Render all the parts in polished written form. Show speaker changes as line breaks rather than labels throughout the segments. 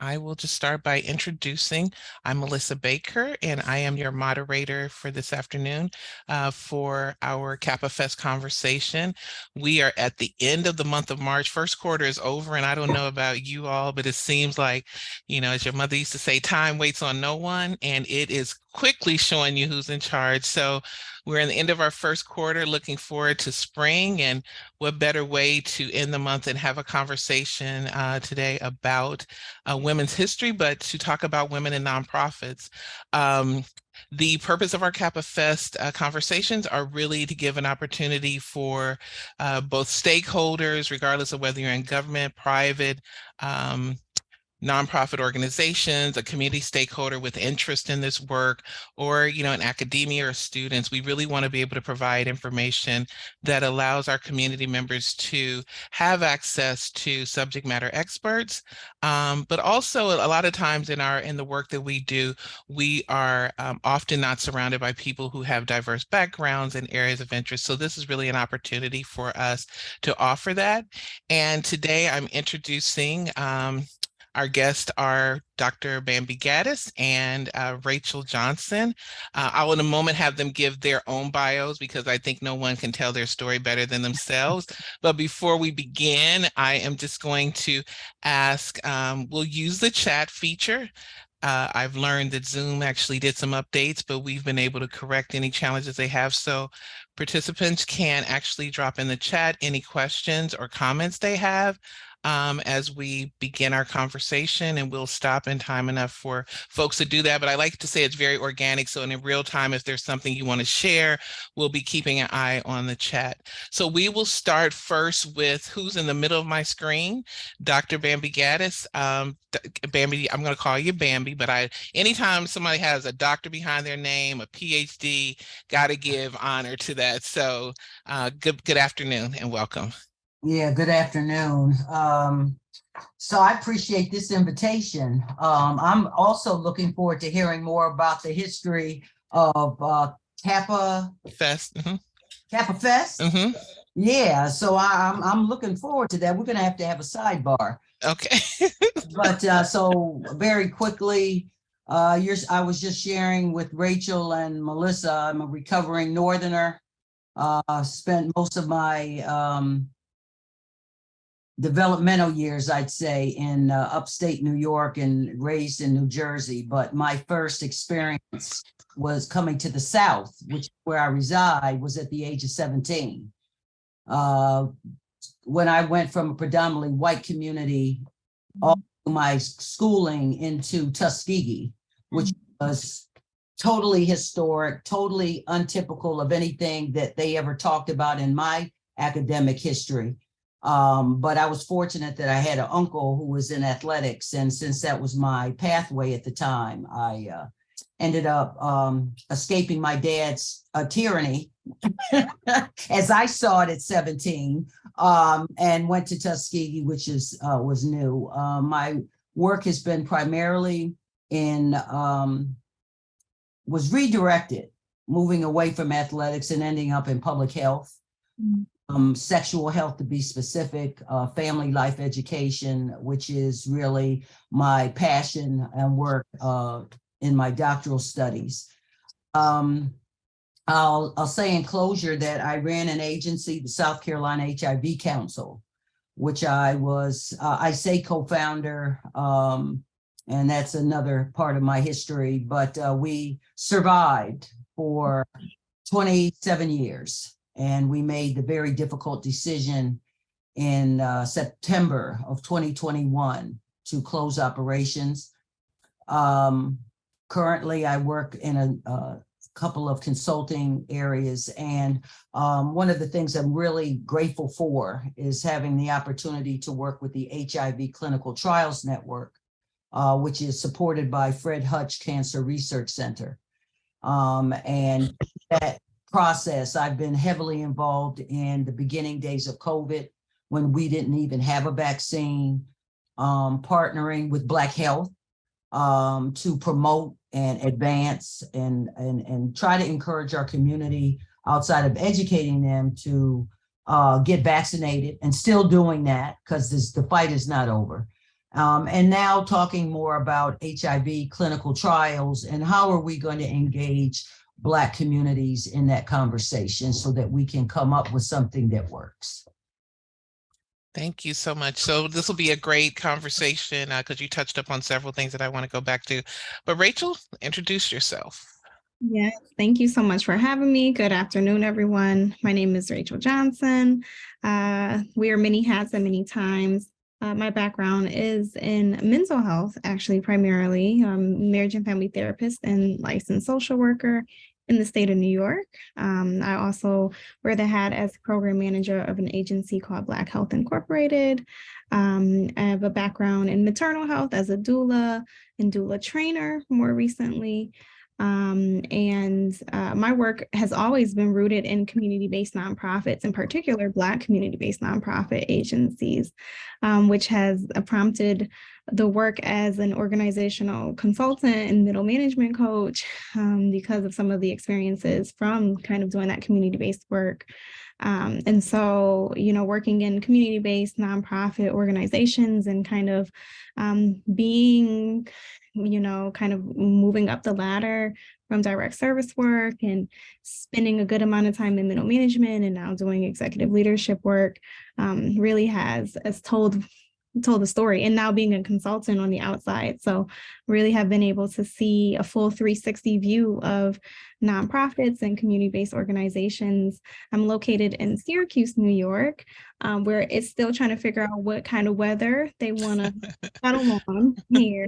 I will just start by introducing. I'm Melissa Baker, and I am your moderator for this afternoon for our Kappa Fest conversation. We are at the end of the month of March. First quarter is over, and I don't know about you all, but it seems like, as your mother used to say, time waits on no one, and it is quickly showing you who's in charge. So we're in the end of our first quarter, looking forward to spring, and what better way to end the month and have a conversation today about women's history, but to talk about women in nonprofits. Um, the purpose of our Kappa Fest conversations are really to give an opportunity for both stakeholders, regardless of whether you're in government, private, um, nonprofit organizations, a community stakeholder with interest in this work, or in academia or students. We really want to be able to provide information that allows our community members to have access to subject matter experts. But also a lot of times in the work that we do, we are often not surrounded by people who have diverse backgrounds and areas of interest. So this is really an opportunity for us to offer that. And today I'm introducing our guests are Dr. Bambi Gaddis and Rachel Johnson. I will in a moment have them give their own bios because I think no one can tell their story better than themselves. But before we begin, I am just going to ask, we'll use the chat feature. I've learned that Zoom actually did some updates, but we've been able to correct any challenges they have. So participants can actually drop in the chat any questions or comments they have as we begin our conversation, and we'll stop in time enough for folks to do that. But I like to say it's very organic. So in real time, if there's something you want to share, we'll be keeping an eye on the chat. So we will start first with who's in the middle of my screen, Dr. Bambi Gaddis. Bambi, I'm going to call you Bambi, but anytime somebody has a doctor behind their name, a PhD, got to give honor to that. So good afternoon and welcome.
Yeah, good afternoon. So I appreciate this invitation. I'm also looking forward to hearing more about the history of Kappa
Fest. Mm-hmm.
Kappa Fest.
Mm-hmm.
Yeah, so I'm looking forward to that. We're gonna have to have a sidebar.
Okay.
But so very quickly, I was just sharing with Rachel and Melissa. I'm a recovering Northerner. Spent most of my developmental years, I'd say, in upstate New York and raised in New Jersey. But my first experience was coming to the South, which is where I reside, was at the age of 17. When I went from a predominantly white community, all my schooling into Tuskegee, which was totally historic, totally untypical of anything that they ever talked about in my academic history. But I was fortunate that I had an uncle who was in athletics. And since that was my pathway at the time, I ended up escaping my dad's tyranny, as I saw it at 17, and went to Tuskegee, which was new. My work has been primarily was redirected, moving away from athletics and ending up in public health. Sexual health, to be specific, family life education, which is really my passion and work in my doctoral studies. I'll say in closure that I ran an agency, the South Carolina HIV Council, which I was, I say co-founder, and that's another part of my history, but we survived for 27 years. And we made the very difficult decision in September of 2021 to close operations. Currently, I work in a couple of consulting areas. And one of the things I'm really grateful for is having the opportunity to work with the HIV Clinical Trials Network, which is supported by Fred Hutch Cancer Research Center. And that process, I've been heavily involved in the beginning days of COVID when we didn't even have a vaccine, partnering with Black Health to promote and advance and try to encourage our community outside of educating them to get vaccinated, and still doing that because the fight is not over. And now talking more about HIV clinical trials and how are we going to engage Black communities in that conversation so that we can come up with something that works.
Thank you so much. So this will be a great conversation because you touched up on several things that I want to go back to. But Rachel, introduce yourself.
Yes, thank you so much for having me. Good afternoon, everyone. My name is Rachel Johnson. We are many hats and many times. My background is in mental health, actually, primarily. Marriage and family therapist and licensed social worker in the state of New York. I also wear the hat as program manager of an agency called Black Health Incorporated. I have a background in maternal health as a doula and doula trainer more recently. My work has always been rooted in community-based nonprofits, in particular Black community-based nonprofit agencies, which has prompted the work as an organizational consultant and middle management coach because of some of the experiences from kind of doing that community-based work. And so, working in community-based nonprofit organizations and kind of being kind of moving up the ladder from direct service work and spending a good amount of time in middle management and now doing executive leadership work really has told the story, and now being a consultant on the outside. So really have been able to see a full 360 view of nonprofits and community-based organizations. I'm located in Syracuse, New York, where it's still trying to figure out what kind of weather they want to settle on here.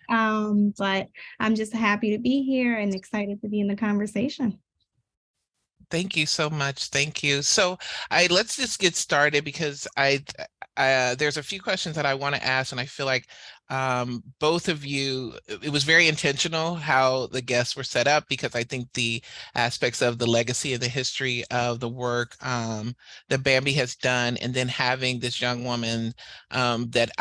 But I'm just happy to be here and excited to be in the conversation.
Thank you so much. Thank you. So let's just get started because there's a few questions that I want to ask, and I feel like both of you, it was very intentional how the guests were set up because I think the aspects of the legacy and the history of the work that Bambi has done, and then having this young woman that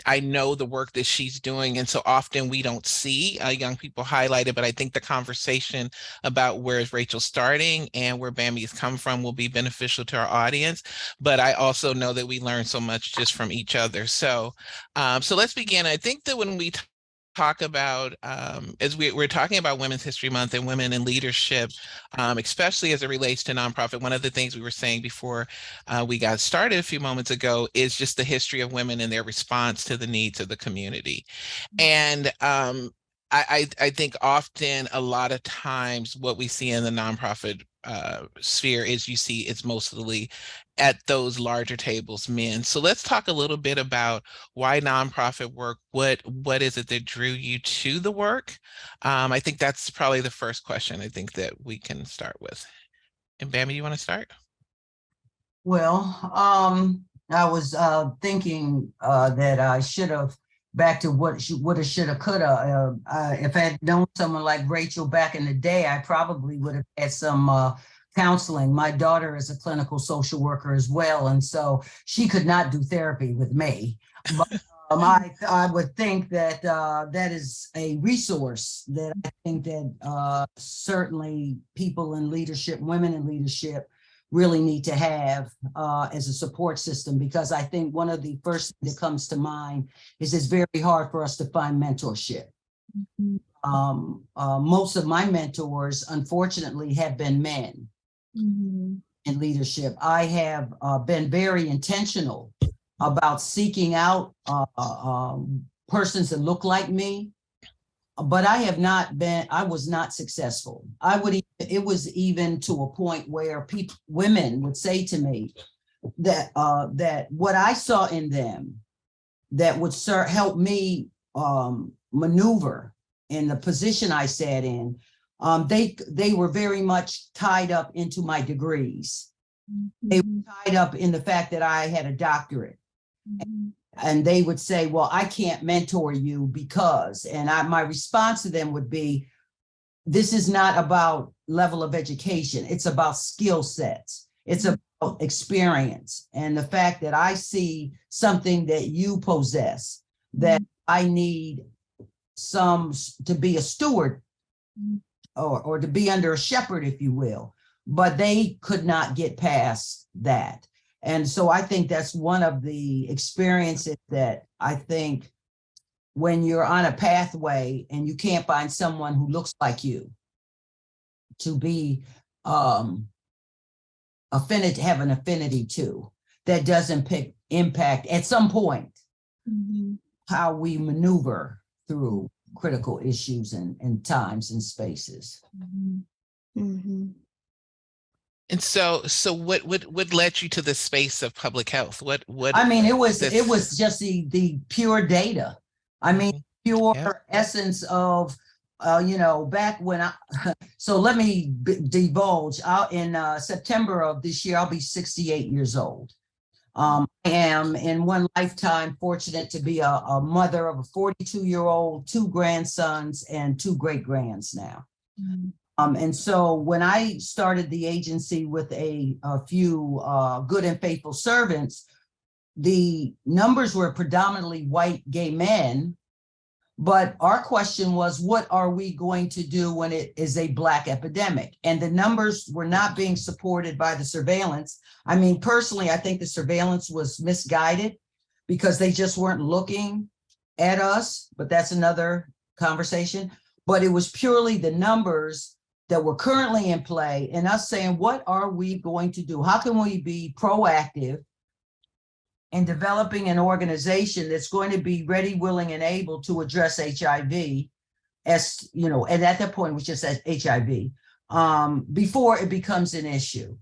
I know the work that she's doing, and so often we don't see young people highlighted, but I think the conversation about where is Rachel starting and where Bambi has come from will be beneficial to our audience. But I also know that we learn so much just from each other. So let's begin. I think that when we talk about, as we're talking about Women's History Month and women in leadership, especially as it relates to nonprofit, one of the things we were saying before we got started a few moments ago is just the history of women and their response to the needs of the community. And I think often a lot of times what we see in the nonprofit sphere is you see it's mostly at those larger tables men. So let's talk a little bit about why nonprofit work. What is it that drew you to the work? I think that's probably the first question I think that we can start with. And Bambi, you want to start?
Well, I was thinking that I should have back to what woulda, shoulda, coulda. If I had known someone like Rachel back in the day, I probably would have had some counseling. My daughter is a clinical social worker as well, and so she could not do therapy with me. But I would think that that is a resource that I think that certainly people in leadership, women in leadership, really need to have as a support system, because I think one of the first thing that comes to mind is it's very hard for us to find mentorship. Most of my mentors, unfortunately, have been men in leadership. I have been very intentional about seeking out persons that look like me, but I was not successful. It was even to a point where women would say to me that what I saw in them that would help me maneuver in the position I sat in, they were very much tied up into my degrees. They were tied up in the fact that I had a doctorate. And they would say, well, I can't mentor you because, and my response to them would be, this is not about level of education. It's about skill sets. It's about experience. And the fact that I see something that you possess, that I need to be a steward or to be under a shepherd, if you will, but they could not get past that. And so I think that's one of the experiences that I think when you're on a pathway and you can't find someone who looks like you to be have an affinity to, that doesn't impact at some point how we maneuver through critical issues and times and spaces.
And so what led you to the space of public health? What
I mean, it was just the pure data. I mean, pure essence of back when so let me divulge. In September of this year, I'll be 68 years old. I am in one lifetime fortunate to be a mother of a 42-year-old, 2 grandsons, and 2 great-grands now. And so when I started the agency with a few good and faithful servants, the numbers were predominantly white gay men. But our question was, what are we going to do when it is a Black epidemic? And the numbers were not being supported by the surveillance. I mean, personally, I think the surveillance was misguided because they just weren't looking at us, but that's another conversation. But it was purely the numbers that were currently in play and us saying, what are we going to do? How can we be proactive in developing an organization that's going to be ready, willing, and able to address HIV as, and at that point, it was just HIV, before it becomes an issue.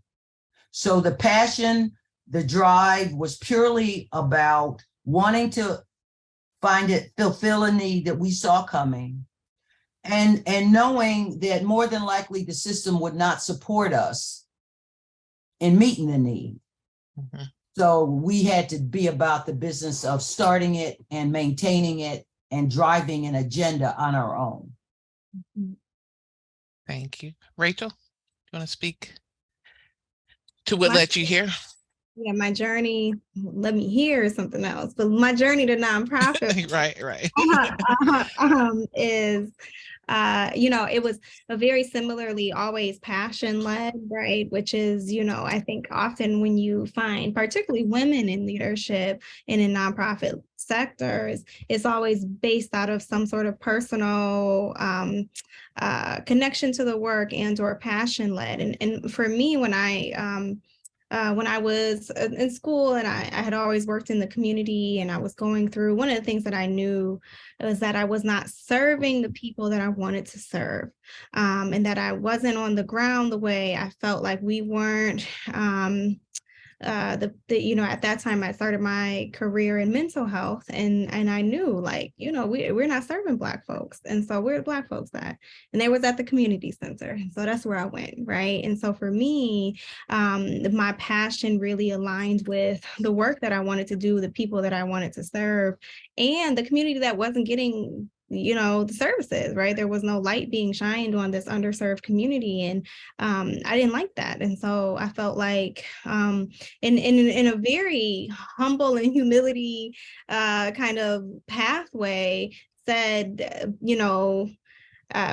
So the passion, the drive was purely about wanting to fulfill a need that we saw coming, and knowing that more than likely the system would not support us in meeting the need. So we had to be about the business of starting it and maintaining it and driving an agenda on our own.
Thank you. Rachel, you want to speak to what led you here?
Yeah, my journey, let me hear something else, but my journey to nonprofit
right.
Is it was a very similarly always passion led, right? Which is, I think often when you find particularly women in leadership and in nonprofit sectors, it's always based out of some sort of personal connection to the work and or passion led. And for me, when I was in school and I had always worked in the community and I was going through, one of the things that I knew was that I was not serving the people that I wanted to serve, and that I wasn't on the ground the way I felt like we weren't. At that time I started my career in mental health, and I knew we're not serving Black folks, and so where Black folks at? And they was at the community center, so that's where I went, right? And so for me, my passion really aligned with the work that I wanted to do, the people that I wanted to serve, and the community that wasn't getting the services, right? There was no light being shined on this underserved community. And I didn't like that. And so I felt like in a very humble and humility kind of pathway said,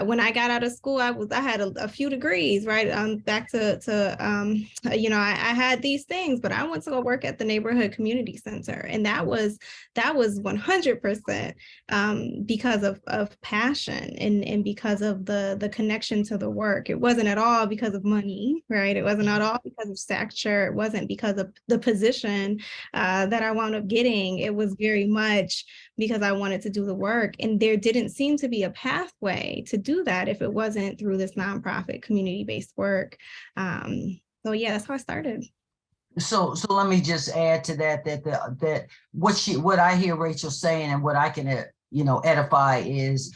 when I got out of school, I had a few degrees, right? Back to I had these things, but I went to go work at the neighborhood community center, and that was 100% because of passion and because of the connection to the work. It wasn't at all because of money, right? It wasn't at all because of stature. It wasn't because of the position that I wound up getting. It was very much because I wanted to do the work, and there didn't seem to be a pathway to do that if it wasn't through this nonprofit community-based work. So yeah, that's how I started.
So let me just add to that what I hear Rachel saying and what I can edify is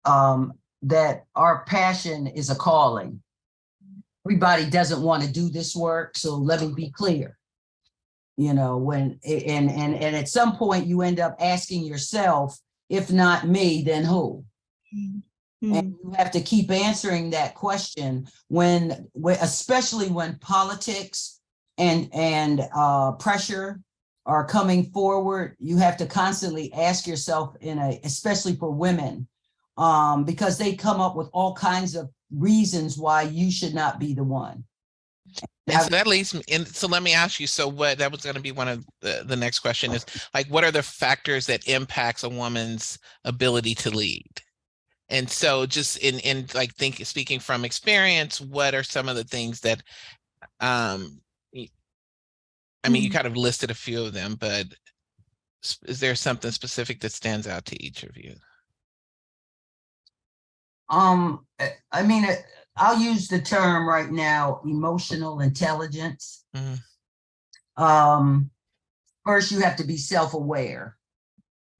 that our passion is a calling. Everybody doesn't want to do this work, so let me be clear. When and at some point you end up asking yourself, if not me, then who? And you have to keep answering that question when especially when politics and pressure are coming forward. You have to constantly ask yourself, especially for women, because they come up with all kinds of reasons why you should not be the one.
And so that leads me in. So let me ask you, so what, that was going to be one of the next question is like, what are the factors that impacts a woman's ability to lead? And so just in like speaking from experience, what are some of the things that y- I mean, you kind of listed a few of them, but is there something specific that stands out to each of you?
I mean, I'll use the term right now, emotional intelligence.
Mhm.
First, you have to be self-aware.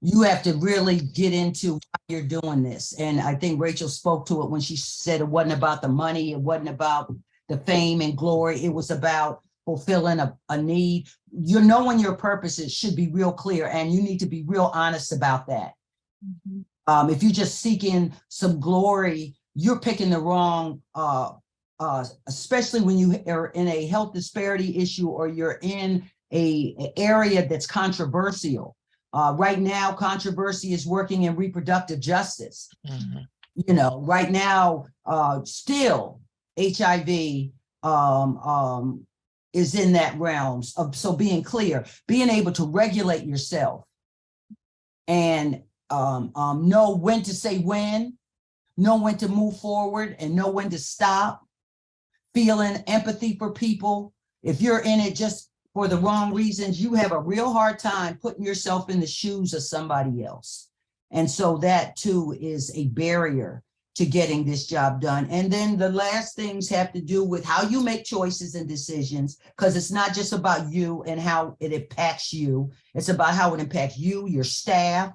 You have to really get into why you're doing this. And I think Rachel spoke to it when she said it wasn't about the money, it wasn't about the fame and glory, it was about fulfilling a need. You're knowing your purposes should be real clear, and you need to be real honest about that. If you're just seeking some glory, you're picking the wrong, especially when you are in a health disparity issue or you're in a area that's controversial. Right now, controversy is working in reproductive justice.
Mhm.
You know, right now, still HIV is in that realm. So being clear, being able to regulate yourself and know when to say when, know when to move forward, and know when to stop. Feeling empathy for people. If you're in it just for the wrong reasons, you have a real hard time putting yourself in the shoes of somebody else. And so that too is a barrier to getting this job done. And then the last things have to do with how you make choices and decisions, because it's not just about you and how it impacts you. It's about how it impacts you, your staff.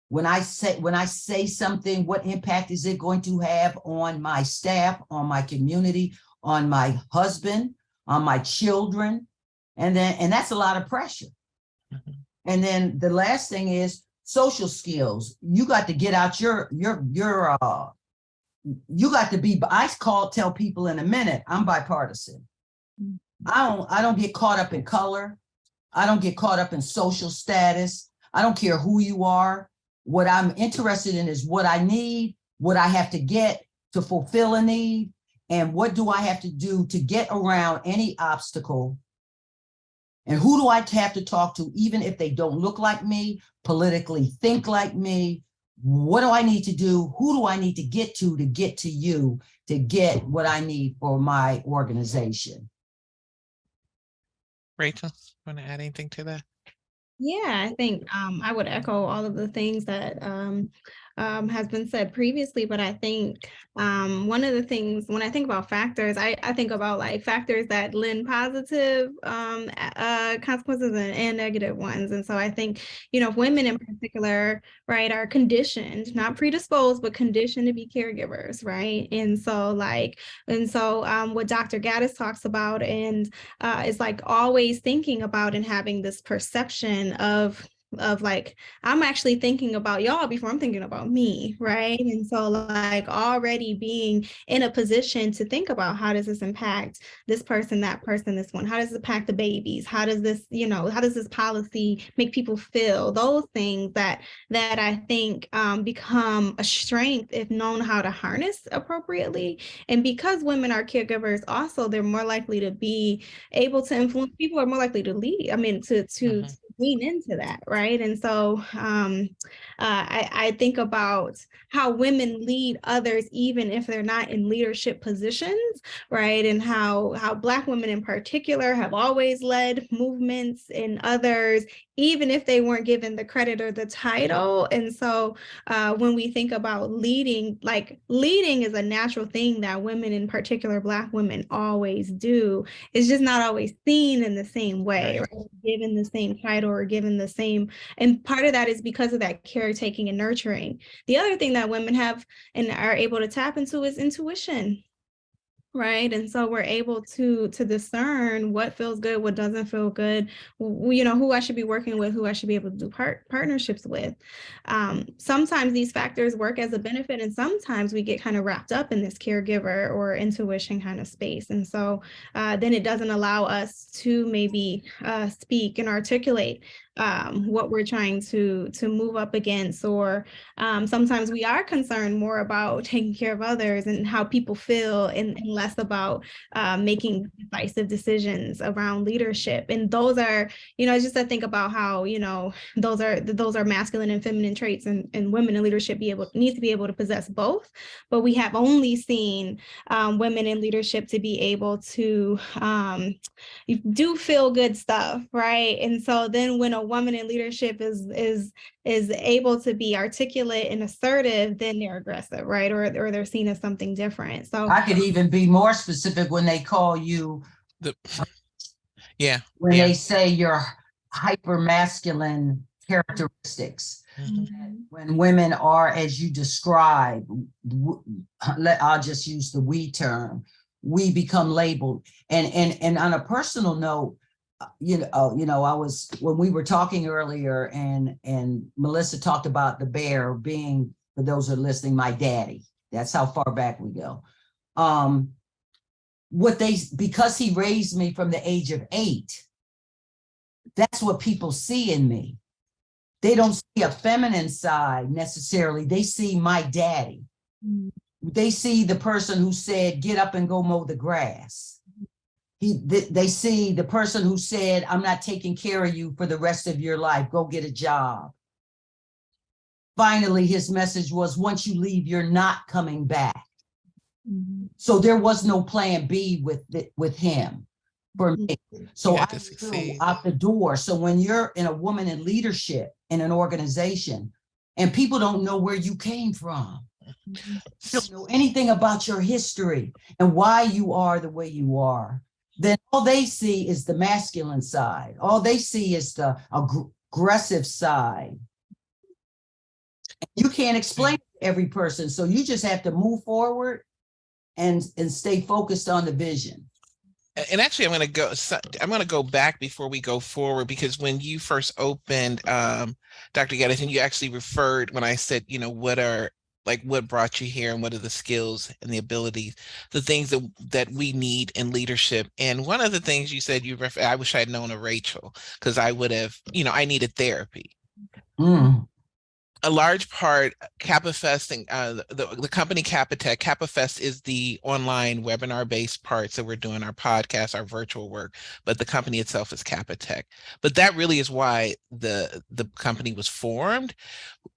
When I say something, what impact is it going to have on my staff, on my community, on my husband, on my children? And that's a lot of pressure.
Mhm.
And then the last thing is social skills. You got to get out you got to be, tell people in a minute, I'm bipartisan. I don't get caught up in color. I don't get caught up in social status. I don't care who you are. What I'm interested in is what I need, what I have to get to fulfill a need, and what do I have to do to get around any obstacle, and who do I have to talk to, even if they don't look like me, politically think like me. What do I need to do? Who do I need to get to you, to get what I need for my organization?
Rachel, want to add anything to that?
Yeah, I think I would echo all of the things that has been said previously, but I think one of the things when I think about factors, I think about like factors that lend positive consequences and negative ones. And so I think, women in particular, right, are conditioned, not predisposed, but conditioned to be caregivers, right? And so what Dr. Gaddis talks about and is like always thinking about and having this perception of like, I'm actually thinking about y'all before I'm thinking about me, right? And so like already being in a position to think about how does this impact this person, that person, this one, how does it impact the babies? How does this, how does this policy make people feel? Those things that I think become a strength if known how to harness appropriately. And because women are caregivers, also they're more likely to be able to influence people, are more likely to lead. I mean, to
Mhm.
lean into that, right? And so I think about how women lead others, even if they're not in leadership positions, right? And how Black women in particular have always led movements and others, even if they weren't given the credit or the title. And so when we think about leading, like leading is a natural thing that women, in particular Black women, always do. It's just not always seen in the same way,
Right.
right? Given the same title or given the same, and part of that is because of that caretaking and nurturing. The other thing that women have and are able to tap into is intuition. Right. And so we're able to discern what feels good, what doesn't feel good, who I should be working with, who I should be able to do partnerships with. Sometimes these factors work as a benefit, and sometimes we get kind of wrapped up in this caregiver or intuition kind of space. And so then it doesn't allow us to maybe speak and articulate what we're trying to move up against, or sometimes we are concerned more about taking care of others and how people feel, and less about making decisive decisions around leadership. And those are, just to think about how, those are masculine and feminine traits, and women in leadership need to be able to possess both. But we have only seen women in leadership to be able to do feel good stuff, right? And so then when a woman in leadership is able to be articulate and assertive, then they're aggressive, right? Or they're seen as something different. So
I could even be more specific when they call you, when they say your hyper masculine characteristics. When women are, as you describe, I'll just use the we term, we become labeled. And on a personal note, I was, when we were talking earlier, and Melissa talked about the bear being, for those who are listening, my daddy. That's how far back we go. Because he raised me from the age of 8, that's what people see in me. They don't see a feminine side necessarily. They see my daddy. They see the person who said, get up and go mow the grass. They see the person who said, I'm not taking care of you for the rest of your life. Go get a job. Finally, his message was, once you leave, you're not coming back. So there was no plan B with him for me. So I flew out the door. So when you're a woman in leadership in an organization, and people don't know where you came from, don't know anything about your history and why you are the way you are, then all they see is the masculine side. All they see is the aggressive side. You can't explain it to every person. So you just have to move forward and stay focused on the vision.
And actually, I'm going to go back before we go forward, because when you first opened, Dr. Gaddis, and you actually referred, when I said, what brought you here and what are the skills and the abilities, the things that we need in leadership. And one of the things you said, I wish I had known a Rachel, because I would have, I needed therapy. A large part, CapaFest and the company CapaTech, CapaFest is the online webinar-based parts that we're doing, our podcast, our virtual work, but the company itself is CapaTech. But that really is why the company was formed,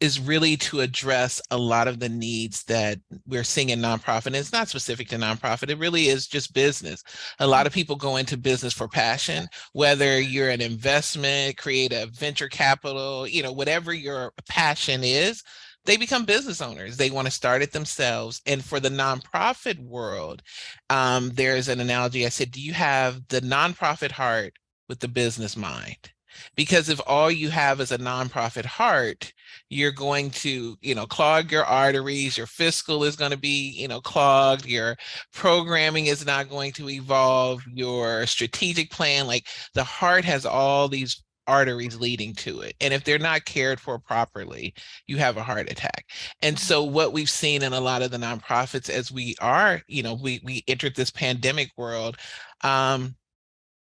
is really to address a lot of the needs that we're seeing in nonprofit. And it's not specific to nonprofit. It really is just business. A lot of people go into business for passion, whether you're an investment, creative, venture capital, whatever your passion is, they become business owners. They want to start it themselves. And for the nonprofit world, there's an analogy. I said, do you have the nonprofit heart with the business mind? Because if all you have is a nonprofit heart, you're going to, clog your arteries, your fiscal is going to be, clogged, your programming is not going to evolve, your strategic plan, like the heart has all these arteries leading to it. And if they're not cared for properly, you have a heart attack. And so what we've seen in a lot of the nonprofits, as we are, we entered this pandemic world,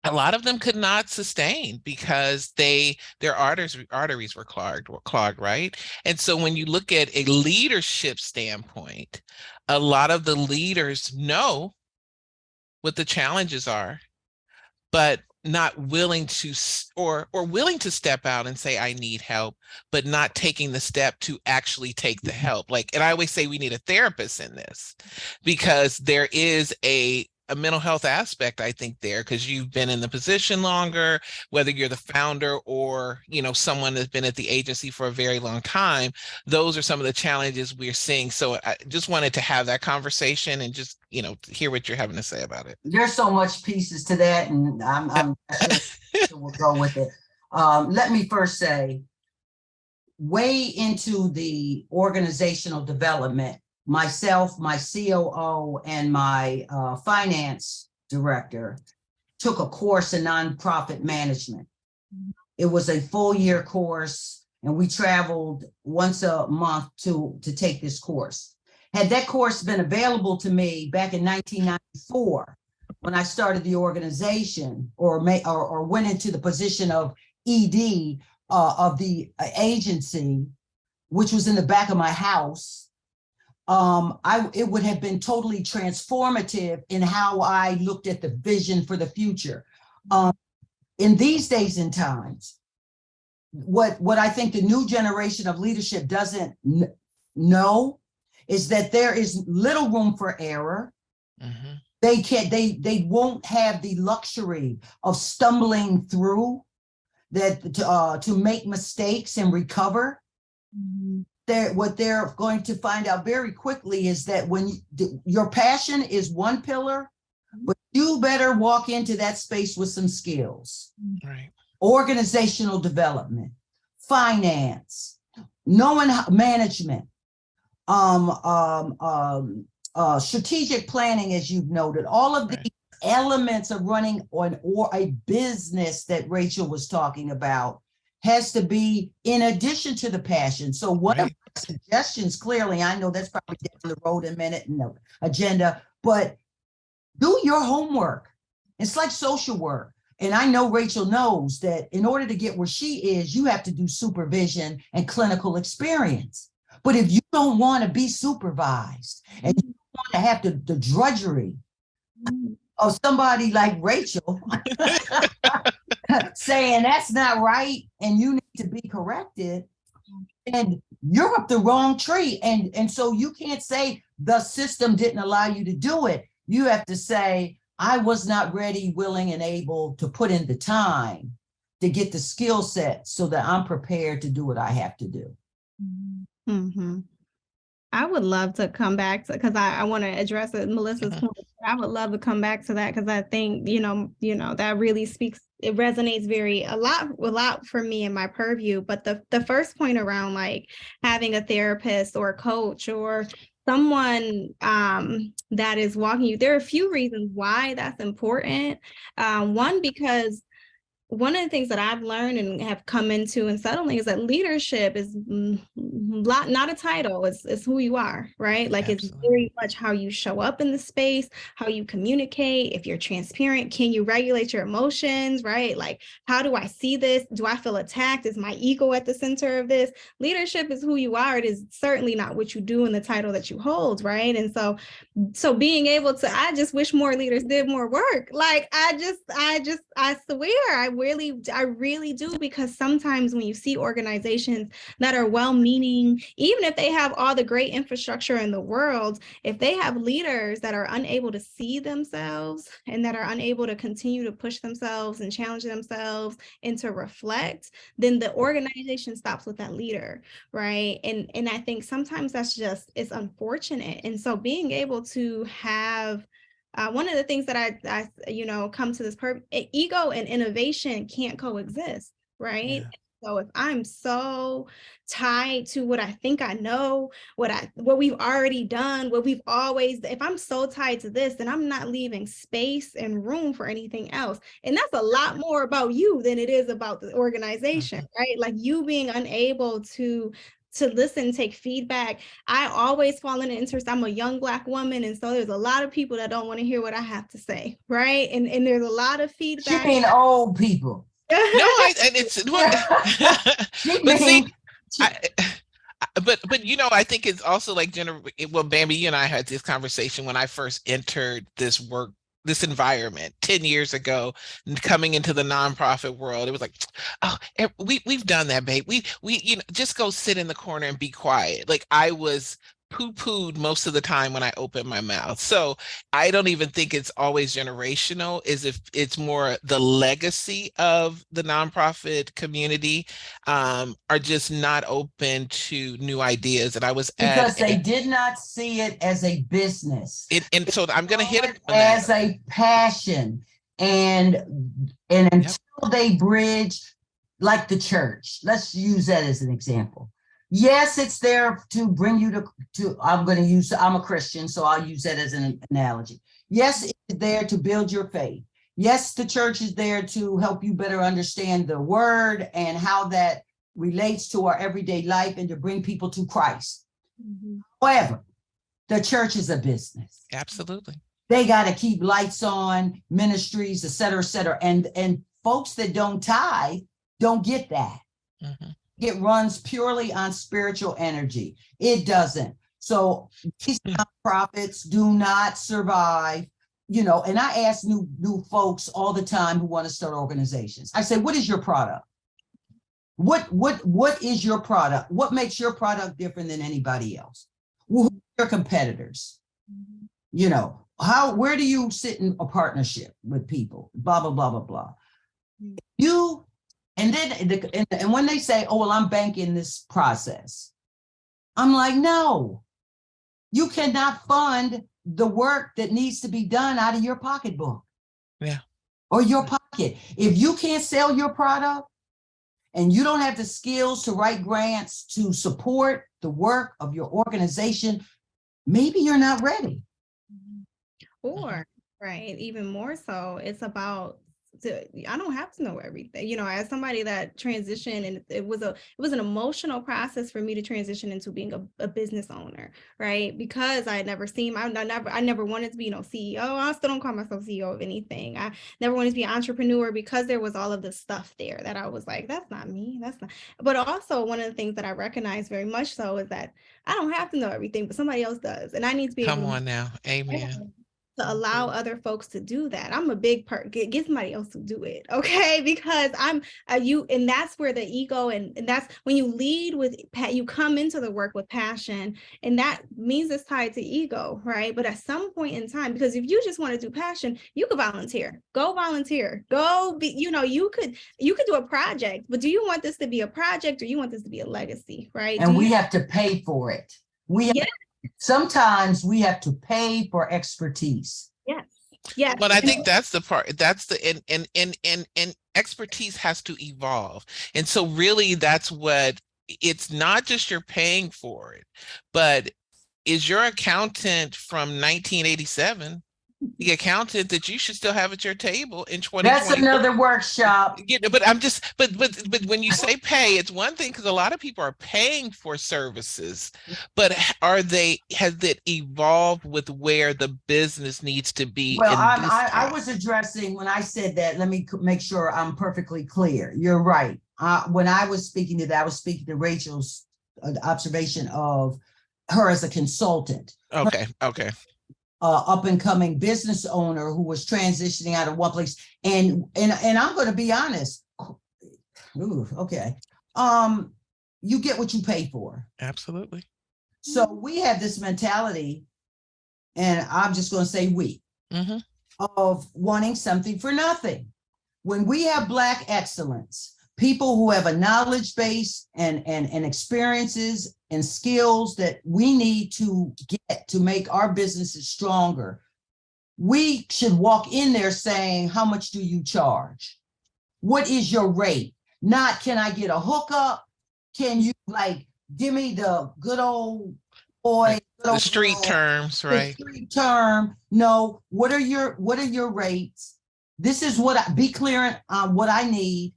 a lot of them could not sustain because their arteries were clogged, right? And so when you look at a leadership standpoint, a lot of the leaders know what the challenges are, but not willing to, or willing to step out and say, I need help, but not taking the step to actually take the help. And I always say we need a therapist in this, because there is a mental health aspect, I think, there, because you've been in the position longer, whether you're the founder or, someone that's been at the agency for a very long time. Those are some of the challenges we're seeing. So I just wanted to have that conversation and just, hear what you're having to say about it.
There's so much pieces to that, and I'm sure we'll go with it. Let me first say, way into the organizational development, myself, my COO, and my finance director took a course in nonprofit management. It was a full year course, and we traveled once a month to take this course. Had that course been available to me back in 1994, when I started the organization, or went into the position of ED, of the agency, which was in the back of my house, it would have been totally transformative in how I looked at the vision for the future. In these days and times, what I think the new generation of leadership doesn't know is that there is little room for error.
Mm-hmm.
They won't have the luxury of stumbling through that to make mistakes and recover.
Mhm.
What they're going to find out very quickly is that when your passion is one pillar, but you better walk into that space with some skills.
Right.
Organizational development, finance, knowing management, strategic planning, as you've noted, all of
Right.
the elements of running or a business that Rachel was talking about has to be in addition to the passion. So one of my suggestions, clearly, I know that's probably down the road a minute in the agenda, but do your homework. It's like social work. And I know Rachel knows that in order to get where she is, you have to do supervision and clinical experience. But if you don't want to be supervised and you want to have the drudgery of somebody like Rachel saying that's not right and you need to be corrected, and you're up the wrong tree. And so you can't say the system didn't allow you to do it. You have to say, I was not ready, willing, and able to put in the time to get the skill set so that I'm prepared to do what I have to do.
Mm-hmm. I would love to come back to, because I want to address it, Melissa's point. I would love to come back to that because I think, that really speaks, it resonates a lot for me in my purview. But the first point around like having a therapist or a coach or someone that is walking you, there are a few reasons why that's important. One, because one of the things that I've learned and have come into and settling is that leadership is not a title, it's who you are, right? Like
Absolutely.
It's very much how you show up in the space, how you communicate, if you're transparent, can you regulate your emotions, right? Like, how do I see this? Do I feel attacked? Is my ego at the center of this? Leadership is who you are. It is certainly not what you do in the title that you hold, right? And so being able to, I just wish more leaders did more work. Like, I swear, I really do, because sometimes when you see organizations that are well-meaning, even if they have all the great infrastructure in the world, if they have leaders that are unable to see themselves and that are unable to continue to push themselves and challenge themselves and to reflect, then the organization stops with that leader, right? And I think sometimes it's unfortunate. And so being able to have one of the things that I come to this ego and innovation can't coexist, right?
Yeah.
So if I'm so tied to what I think I know, what we've already done, if I'm so tied to this, then I'm not leaving space and room for anything else. And that's a lot more about you than it is about the organization, right? Like you being unable to listen, take feedback. I always fall into interest. I'm a young Black woman. And so there's a lot of people that don't want to hear what I have to say. Right. And there's a lot of feedback.
She mean old people.
No, it's but see, I think it's also like Bambi, you and I had this conversation when I first entered this environment 10 years ago, coming into the nonprofit world. It was like, oh, we've done that, babe. We just go sit in the corner and be quiet. Like I was poo-pooed most of the time when I open my mouth. So I don't even think it's always generational, as if it's more the legacy of the nonprofit community are just not open to new ideas. And I was
because they did not see it as a business.
And so I'm going to hit it
as a passion. And until they bridge, like the church, let's use that as an example. Yes, it's there to bring you to I'm a Christian, so I'll use that as an analogy. Yes, it's there to build your faith. Yes, the church is there to help you better understand the word and how that relates to our everyday life and to bring people to Christ. Mm-hmm. However, the church is a business.
Absolutely.
They got to keep lights on, ministries, et cetera, et cetera. And folks that don't tithe don't get that.
Mhm.
It runs purely on spiritual energy. It doesn't. So these nonprofits do not survive, and I ask new folks all the time who want to start organizations. I say, what is your product? What is your product? What makes your product different than anybody else? Who are your competitors? Where do you sit in a partnership with people? Blah, blah, blah, blah, blah. You, and then, and when they say, oh, well, I'm banking this process, I'm like, no, you cannot fund the work that needs to be done out of your pocketbook.
Yeah.
Or your pocket. If you can't sell your product and you don't have the skills to write grants to support the work of your organization, maybe you're not ready.
Or, right, even more so, it's about, I don't have to know everything. As somebody that transitioned, and it was an emotional process for me to transition into being a business owner, right? Because I had never seen, I never wanted to be, CEO. I still don't call myself CEO of anything. I never wanted to be an entrepreneur because there was all of this stuff there that I was like, that's not me. That's not. But also, one of the things that I recognize very much so is that I don't have to know everything, but somebody else does, and I need to be
Come
able
on now. Amen.
to allow other folks to do that. I'm a big part, get somebody else to do it. Okay. Because I'm you, and that's where the ego, and that's when you lead with, you come into the work with passion, and that means it's tied to ego, right? But at some point in time, because if you just want to do passion, you could volunteer, go be, you could do a project, but do you want this to be a project, or you want this to be a legacy, right?
And we have to pay for it. Sometimes we have to pay for expertise.
Yes. Yeah.
But I think that's the part, that's the, and expertise has to evolve. And so really that's what, it's not just you're paying for it, but is your accountant from 1987 the accountant that you should still have at your table in 2020?
That's another workshop.
But I'm just, but when you say pay, it's one thing, because a lot of people are paying for services, but has it evolved with where the business needs to be?
Well, I was addressing, when I said that, let me make sure I'm perfectly clear. You're right. When I was speaking to that, I was speaking to Rachel's observation of her as a consultant.
Okay.
Up and coming business owner who was transitioning out of one place, and I'm going to be honest. Ooh, okay. You get what you pay for.
Absolutely.
So we have this mentality, and I'm just going to say we, of wanting something for nothing. When we have Black excellence, people who have a knowledge base and experiences and skills that we need to get to make our businesses stronger, we should walk in there saying, how much do you charge? What is your rate? Not, can I get a hookup? Can you give me the good old boy,
the street terms, right?
The street term. No, what are your rates? This is what be clear on what I need.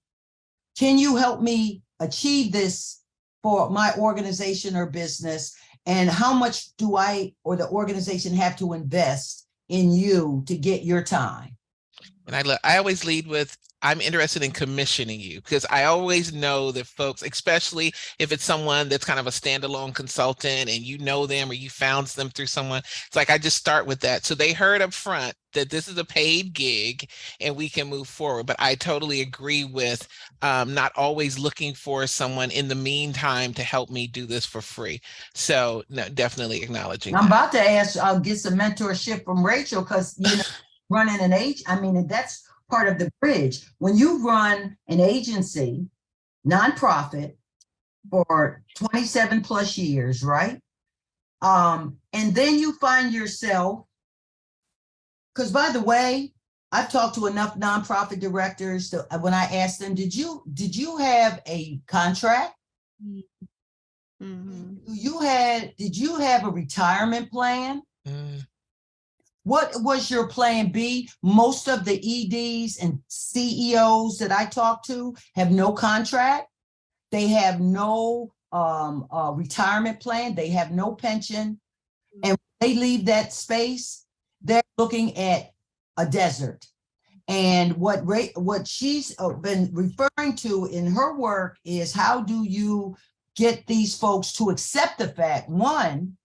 Can you help me achieve this for my organization or business? And how much do I or the organization have to invest in you to get your time?
And I always lead with, I'm interested in commissioning you, because I always know that folks, especially if it's someone that's kind of a standalone consultant and you know them or you found them through someone, it's like I just start with that. So they heard up front that this is a paid gig and we can move forward. But I totally agree with not always looking for someone in the meantime to help me do this for free. So no, definitely acknowledging
I'm
that.
about to ask, I'll get some mentorship from Rachel, because running an that's part of the bridge. When you run an agency, nonprofit, for 27 plus years, right? And then you find yourself, because by the way, I've talked to enough nonprofit directors that when I asked them, did you have a contract?
Mm-hmm.
Did you have a retirement plan? What was your plan B? Most of the EDs and CEOs that I talk to have no contract. They have no retirement plan. They have no pension. And when they leave that space, they're looking at a desert. And what she's been referring to in her work is how do you get these folks to accept the fact, one,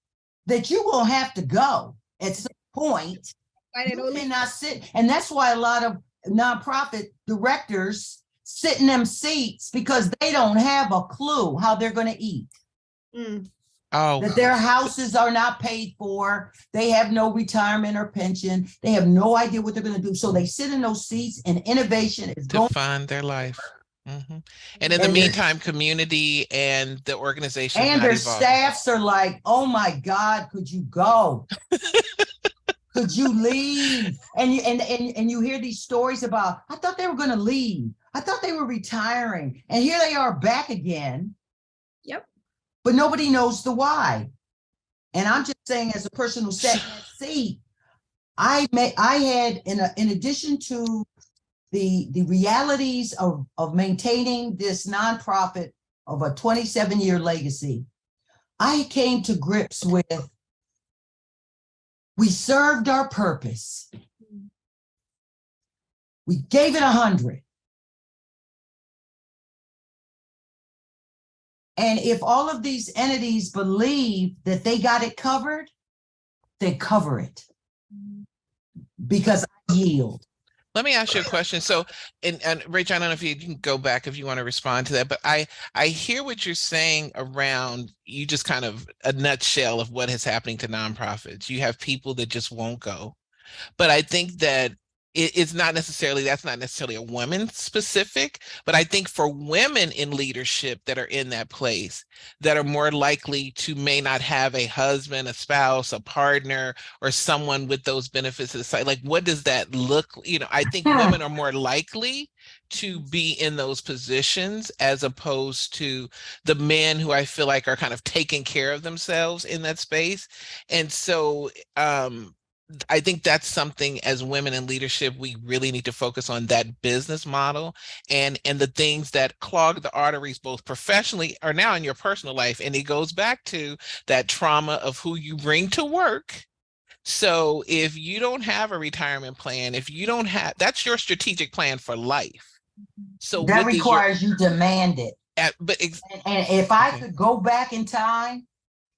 that you're going to have to go at some point. You cannot sit. And that's why a lot of nonprofit directors sit in them seats because they don't have a clue how they're going to eat.
Oh,
that their houses are not paid for. They have no retirement or pension. They have no idea what they're going to do. So they sit in those seats and innovation is
to
going.
fund their life. And in the meantime, community and the organization
And
not
their
evolving.
staffs are like, oh my God, could you go? Could you leave? And you hear these stories about, I thought they were going to leave. I thought they were retiring. And here they are back again.
Yep.
But nobody knows the why. And I'm just saying, as a person who sat in that seat, I had, in addition to the realities of maintaining this nonprofit of a 27-year legacy, I came to grips with, we served our purpose. We gave it 100. And if all of these entities believe that they got it covered, they cover it. Because I yield.
Let me ask you a question. So, and Rachel, I don't know if you can go back if you want to respond to that, but I hear what you're saying around, you just kind of a nutshell of what is happening to nonprofits. You have people that just won't go. But I think that that's not necessarily a woman specific, but I think for women in leadership that are in that place, that are more likely to may not have a husband, a spouse, a partner, or someone with those benefits of the site. Like, what does that look? I think women are more likely to be in those positions as opposed to the men who I feel like are kind of taking care of themselves in that space. And so, I think that's something as women in leadership, we really need to focus on that business model and the things that clog the arteries, both professionally or now in your personal life. And it goes back to that trauma of who you bring to work. So if you don't have a retirement plan, if you don't have, that's your strategic plan for life. So
that requires you demand it. And if I could go back in time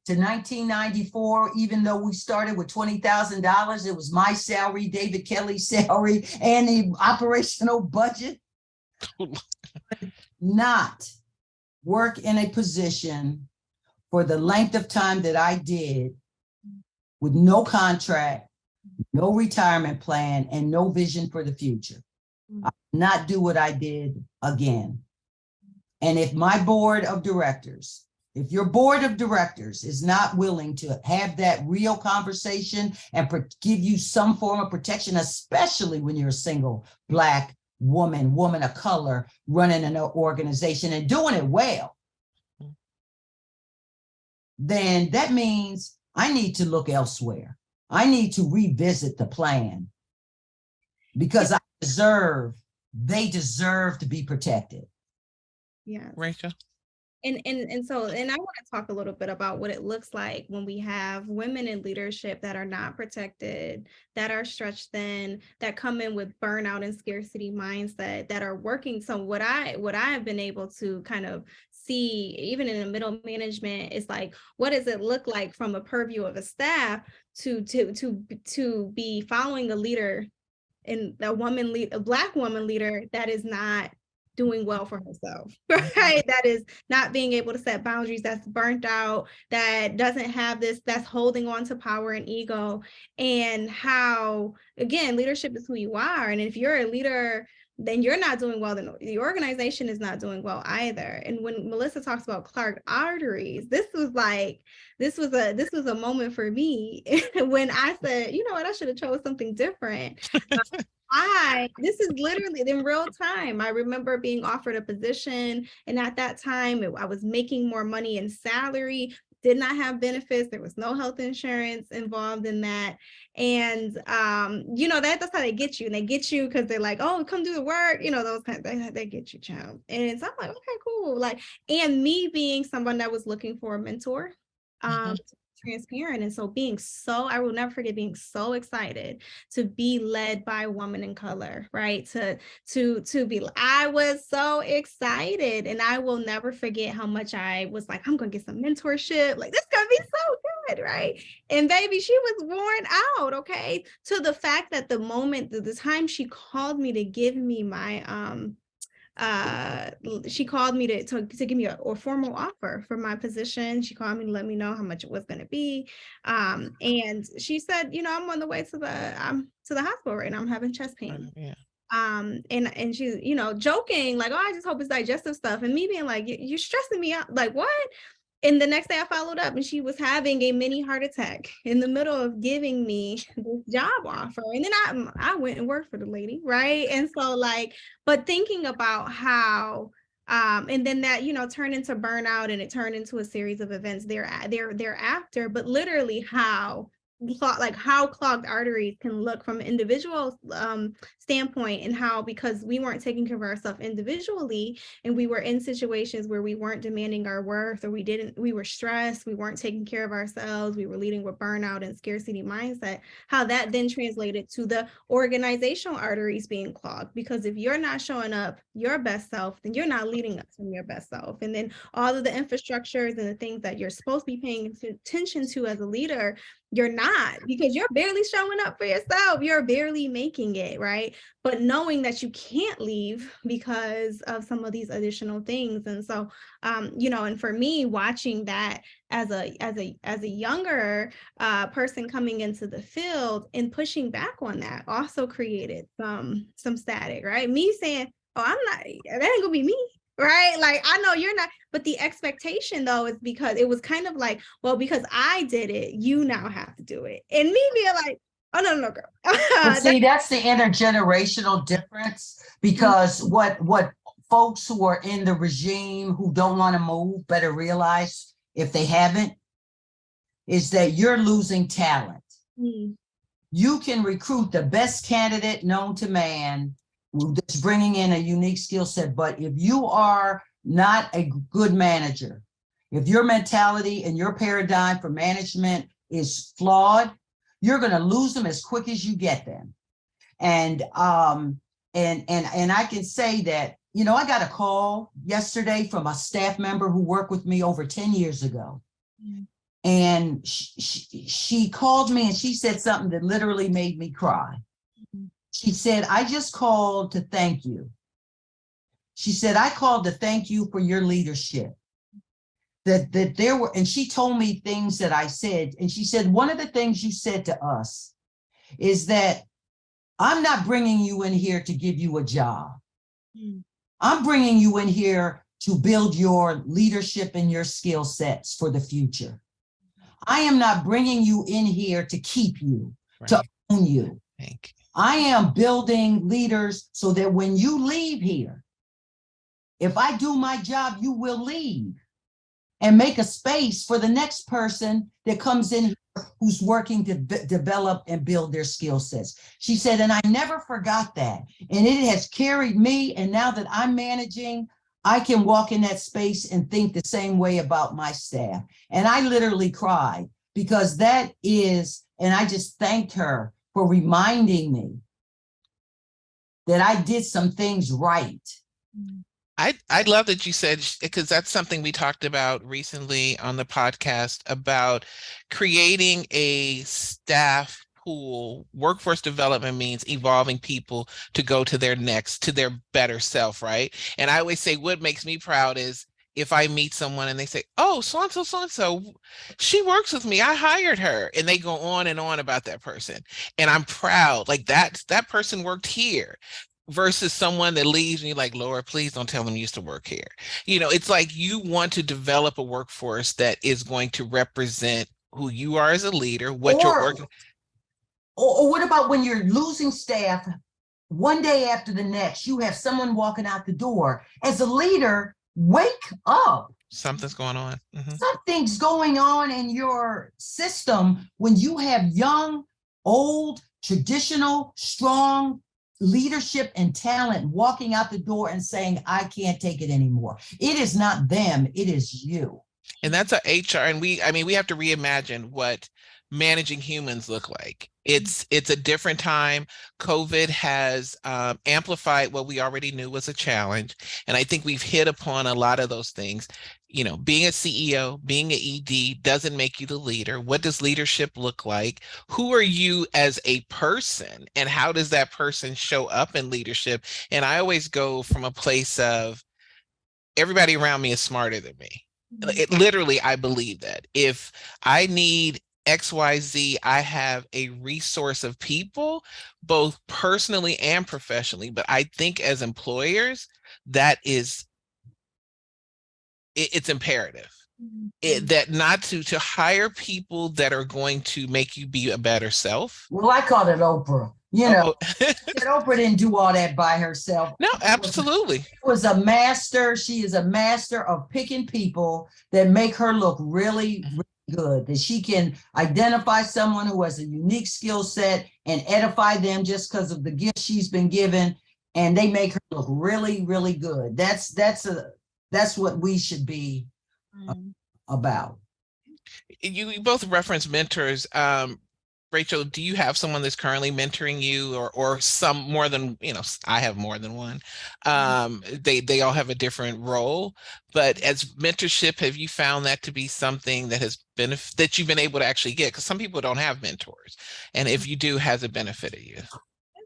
to 1994, even though we started with $20,000, it was my salary, David Kelly's salary, and the operational budget. Not work in a position for the length of time that I did with no contract, no retirement plan, and no vision for the future. I will not do what I did again. And if my board of directors, if your board of directors is not willing to have that real conversation and give you some form of protection, especially when you're a single Black woman of color running an organization and doing it well, then that means I need to look elsewhere. I need to revisit the plan because they deserve to be protected.
Yeah.
Rachel?
And I want to talk a little bit about what it looks like when we have women in leadership that are not protected, that are stretched thin, that come in with burnout and scarcity mindset, that are working. So what I have been able to kind of see, even in the middle management, is like, what does it look like from a purview of a staff to be following a leader, and a Black woman leader that is not doing well for herself, right? That is not being able to set boundaries, that's burnt out, that doesn't have this, that's holding on to power and ego. And how, again, leadership is who you are. And if you're a leader, then you're not doing well, then the organization is not doing well either. And when Melissa talks about clogged arteries, this was a moment for me when I said, you know what, I should have chose something different. This is literally in real time. I remember being offered a position, and at that time I was making more money in salary, did not have benefits. There was no health insurance involved in that. And that's how they get you. And they get you because they're like, oh, come do the work, those kinds of, they get you, child. And so I'm like, okay, cool. And me being someone that was looking for a mentor, transparent. And so I will never forget being so excited to be led by a woman in color, right? I was so excited, and I will never forget how much I was like, I'm going to get some mentorship. Like, this is going to be so good, right? And baby, she was worn out, okay? To the fact that the time she called me to give me my, she called me to give me a formal offer for my position. She called me to let me know how much it was going to be. And she said, I'm on the way to the hospital right now. I'm having chest pain.
Yeah.
And she, joking, like, oh, I just hope it's digestive stuff. And me being like, you're stressing me out. Like, what? And the next day I followed up, and she was having a mini heart attack in the middle of giving me this job offer. And then I went and worked for the lady, right? And so but thinking about how, and then that, turned into burnout, and it turned into a series of events thereafter, but literally how clogged arteries can look from an individual standpoint, and how, because we weren't taking care of ourselves individually, and we were in situations where we weren't demanding our worth, or we were stressed, we weren't taking care of ourselves, we were leading with burnout and scarcity mindset, how that then translated to the organizational arteries being clogged. Because if you're not showing up your best self, then you're not leading us from your best self. And then all of the infrastructures and the things that you're supposed to be paying attention to as a leader, you're not, because you're barely showing up for yourself. You're barely making it, right? But knowing that you can't leave because of some of these additional things. And so, and for me, watching that as a younger person coming into the field and pushing back on that also created some static, right? Me saying, oh, that ain't gonna be me. Right? Like, I know you're not, but the expectation though is because it was kind of like, well, because I did it, you now have to do it. And me being like, oh, no, girl.
But see, that's the intergenerational difference, because what folks who are in the regime who don't want to move better realize, if they haven't, is that you're losing talent. You can recruit the best candidate known to man that's bringing in a unique skill set. But if you are not a good manager, if your mentality and your paradigm for management is flawed, you're going to lose them as quick as you get them. And I can say that, I got a call yesterday from a staff member who worked with me over 10 years ago. And she called me and she said something that literally made me cry. She said, I just called to thank you. She said, I called to thank you for your leadership. That there were, and she told me things that I said. And she said, one of the things you said to us is that I'm not bringing you in here to give you a job. I'm bringing you in here to build your leadership and your skill sets for the future. I am not bringing you in here to keep you, to own you.
Thank you.
I am building leaders so that when you leave here, if I do my job, you will leave and make a space for the next person that comes in here who's working to develop and build their skill sets. She said, and I never forgot that. And it has carried me. And now that I'm managing, I can walk in that space and think the same way about my staff. And I literally cried, because that is, and I just thanked her for reminding me that I did some things right.
I love that you said, because that's something we talked about recently on the podcast, about creating a staff pool. Workforce development means evolving people to go to their better self, right? And I always say, what makes me proud is if I meet someone and they say, oh, so-and-so, she works with me, I hired her, and they go on and on about that person. And I'm proud, like that person worked here, versus someone that leaves and you're like, Lord, please don't tell them you used to work here. It's like you want to develop a workforce that is going to represent who you are as a leader, what you're working.
Or what about when you're losing staff one day after the next, you have someone walking out the door. As a leader, wake up.
Something's going on.
Something's going on in your system when you have young, old, traditional, strong leadership and talent walking out the door and saying, I can't take it anymore. It is not them, it is you.
And that's a HR, and I mean, we have to reimagine what managing humans look like. It's a different time. COVID has amplified what we already knew was a challenge, and I think we've hit upon a lot of those things. You know, being a CEO, being an ED doesn't make you the leader. What does leadership look like? Who are you as a person, and how does that person show up in leadership? And I always go from a place of everybody around me is smarter than me. It literally, I believe that if I need XYZ, I have a resource of people, both personally and professionally. But I think as employers, that is, it's imperative. That not to hire people that are going to make you be a better self.
Well, I call it Oprah. You know,
Oh,
Oprah didn't do all that by herself.
no, absolutely.
She was a master. She is a master of picking people that make her look really, really good. That she can identify someone who has a unique skill set and edify them just because of the gift she's been given, and they make her look really, really good. That's what we should be about.
You both reference mentors. Rachel, do you have someone that's currently mentoring you, or some more than, you know, I have more than one. They all have a different role, but as mentorship, have you found that to be something that has been that you've been able to actually get? Because some people don't have mentors, and if you do, has it benefited you?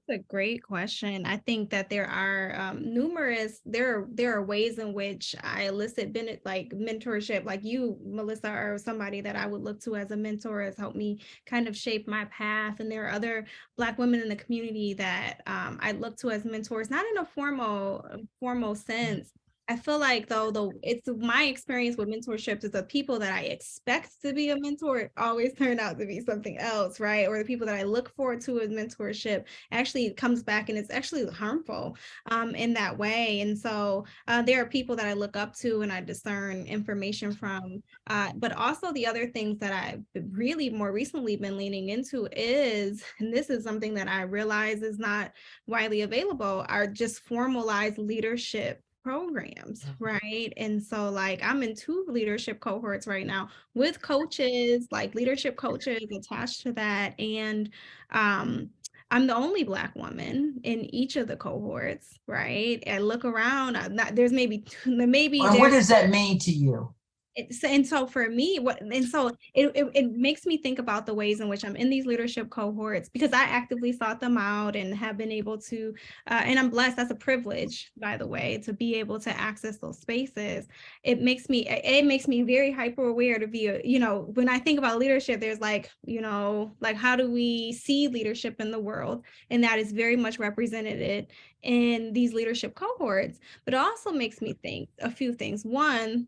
That's a great question. I think that there are there are ways in which I elicit like mentorship, like you, Melissa, or somebody that I would look to as a mentor has helped me kind of shape my path. And there are other Black women in the community that I look to as mentors, not in a formal sense. I feel like though it's my experience with mentorships is the people that I expect to be a mentor always turn out to be something else, right? Or the people that I look forward to as mentorship actually comes back and it's actually harmful in that way. And so there are people that I look up to and I discern information from. But also the other things that I've really more recently been leaning into is, and this is something that I realize is not widely available, are just formalized leadership programs, right? And so like I'm in 2 leadership cohorts right now with coaches, like leadership coaches attached to that. And I'm the only Black woman in each of the cohorts, right? I look around, there's maybe
Well, what does that mean to you?
And so for me, it makes me think about the ways in which I'm in these leadership cohorts, because I actively sought them out and have been able to, and I'm blessed, that's a privilege, by the way, to be able to access those spaces. It makes me very hyper aware to be, when I think about leadership, there's like, like how do we see leadership in the world? And that is very much represented in these leadership cohorts. But it also makes me think a few things. One,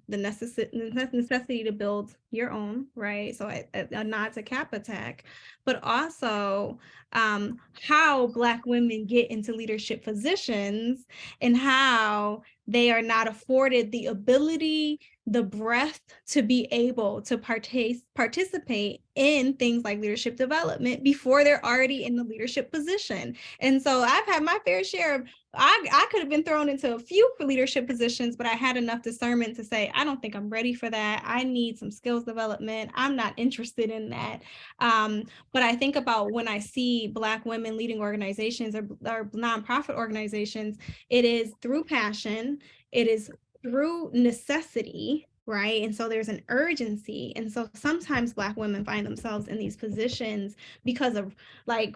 the necessity to build your own, right? So a nod to CapaTech, but also how Black women get into leadership positions and how they are not afforded the ability, the breadth to be able to participate in things like leadership development before they're already in the leadership position. And so I've had my fair share of, I could have been thrown into a few leadership positions, but I had enough discernment to say, I don't think I'm ready for that. I need some skills development. I'm not interested in that. But I think about when I see Black women leading organizations or nonprofit organizations, it is through passion, it is through necessity, right? And so there's an urgency. And so sometimes Black women find themselves in these positions because of like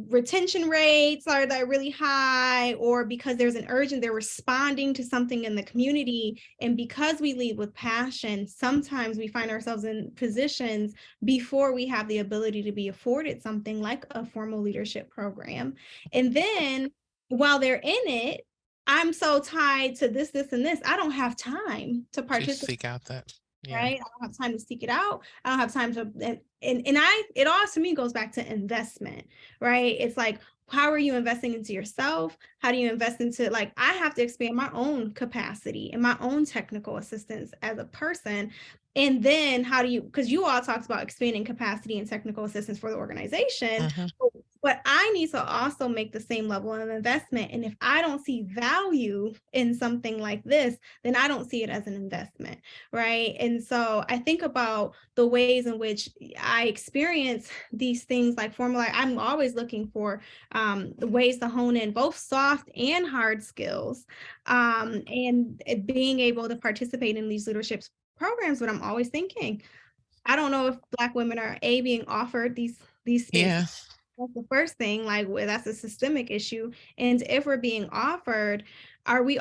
retention rates are that really high, or because there's an urgent, they're responding to something in the community. And because we lead with passion, sometimes we find ourselves in positions before we have the ability to be afforded something like a formal leadership program. And then while they're in it, I'm so tied to this, and this. I don't have time to participate.
Seek out that. Yeah.
Right? I don't have time to seek it out. I don't have time to, it all to me goes back to investment, right? It's like, how are you investing into yourself? How do you invest into, like, I have to expand my own capacity and my own technical assistance as a person. And then how do you, because you all talked about expanding capacity and technical assistance for the organization. But I need to also make the same level of investment. And if I don't see value in something like this, then I don't see it as an investment, right? And so I think about the ways in which I experience these things like formula. I'm always looking for ways to hone in both soft and hard skills, and being able to participate in these leadership programs. But I'm always thinking, I don't know if Black women are being offered these spaces.
Yeah.
That's the first thing, like that's a systemic issue. And if we're being offered, we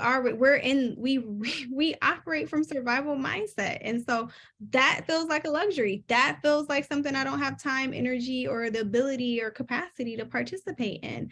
operate from survival mindset. And so that feels like a luxury. That feels like something I don't have time, energy, or the ability or capacity to participate in.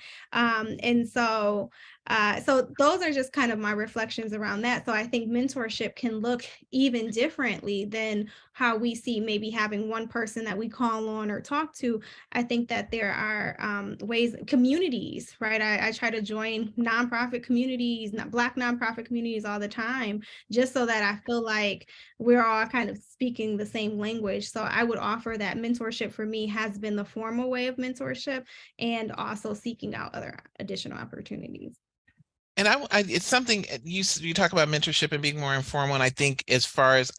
So those are just kind of my reflections around that. So I think mentorship can look even differently than how we see maybe having one person that we call on or talk to. I think that there are ways, communities, right? I try to join nonprofit communities, Black nonprofit communities all the time, just so that I feel like we're all kind of speaking the same language. So I would offer that mentorship for me has been the formal way of mentorship, and also seeking out other additional opportunities.
And it's something you talk about mentorship and being more informal. And I think as far as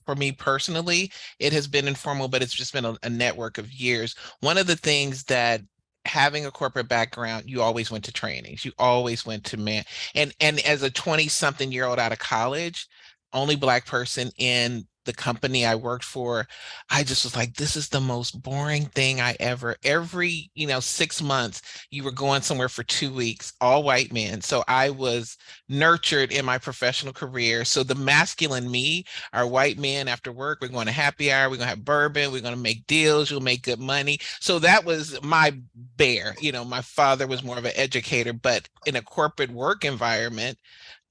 for me personally, it has been informal, but it's just been a network of years. One of the things that having a corporate background, you always went to trainings, you always went to and as a 20-something-year-old out of college, only Black person in the company I worked for, I just was like, this is the most boring thing every 6 months, you were going somewhere for 2 weeks, all white men. So I was nurtured in my professional career. So the masculine me are white men after work. We're going to happy hour. We're going to have bourbon. We're going to make deals. You'll make good money. So that was my bear. My father was more of an educator, but in a corporate work environment,